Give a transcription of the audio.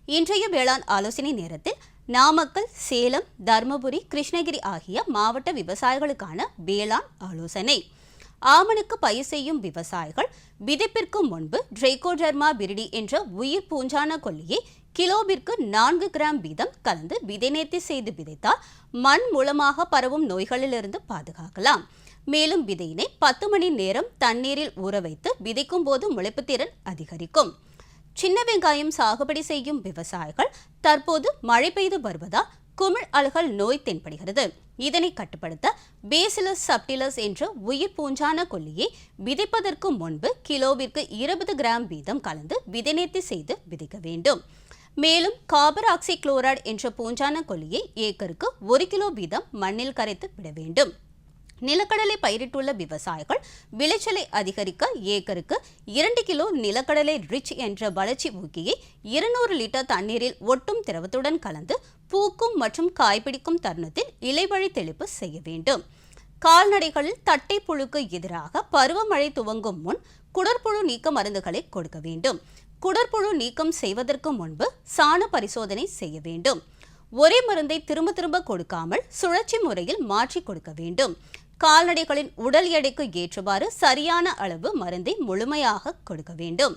இன்றைய வேளாண் ஆலோசனை நேரத்தில் நாமக்கல், சேலம், தருமபுரி, கிருஷ்ணகிரி ஆகிய மாவட்ட விவசாயிகளுக்கான வேளாண் ஆலோசனை. ஆமணக்கு பயிர் செய்யும் விவசாயிகள் விதைப்பிற்கு முன்பு ட்ரைகோடர்மா விரிடி என்ற உயிர் பூஞ்சான கொல்லியை கிலோவிற்கு 4 கிராம் வீதம் கலந்து விதைநேர்த்தி செய்து விதைத்தால் மண் மூலமாக பரவும் நோய்களிலிருந்து பாதுகாக்கலாம். மேலும் விதையினை 10 மணி நேரம் தண்ணீரில் ஊற வைத்து விதைக்கும் போது முளைப்புத்திறன் அதிகரிக்கும். சின்ன வெங்காயம் சாகுபடி செய்யும் விவசாயிகள் தற்போது மழை பெய்து வருவதால் குமிழ் அழுகல் நோய் தென்படுகிறது. இதனை கட்டுப்படுத்த பேசிலஸ் சப்டிலஸ் என்ற உயிர் பூஞ்சான கொல்லியை விதைப்பதற்கு முன்பு கிலோவிற்கு 20 கிராம் வீதம் கலந்து விதைநேர்த்தி செய்து விதைக்க வேண்டும். மேலும் காப்பர் ஆக்சி குளோரைடு என்ற பூஞ்சான கொல்லியை ஏக்கருக்கு 1 கிலோ வீதம் மண்ணில் கரைத்து விட வேண்டும். நிலக்கடலை பயிரிட்டுள்ள விவசாயிகள் விளைச்சலை அதிகரிக்க ஏக்கருக்கு 2 கிலோ நிலக்கடலை ரிச் என்ற வளர்ச்சி ஊக்கியை 200 லிட்டர் தண்ணீரில் ஒட்டும் திரவத்துடன் கலந்து பூக்கும் மற்றும் காய்பிடிக்கும் தருணத்தில் இலைவழி தெளிப்பு செய்ய வேண்டும். கால்நடைகளில் தட்டை புழுக்கு எதிராக பருவமழை துவங்கும் முன் குடற்புழு நீக்க மருந்துகளை கொடுக்க வேண்டும். குடற்புழு நீக்கம் செய்வதற்கு முன்பு சாண பரிசோதனை செய்ய வேண்டும். ஒரே மருந்தை திரும்ப திரும்ப கொடுக்காமல் சுழற்சி முறையில் மாற்றி கொடுக்க வேண்டும். கால்நடைகளின் உடல் எடைக்கு ஏற்றவாறு சரியான அளவு மருந்தை முழுமையாக கொடுக்க வேண்டும்.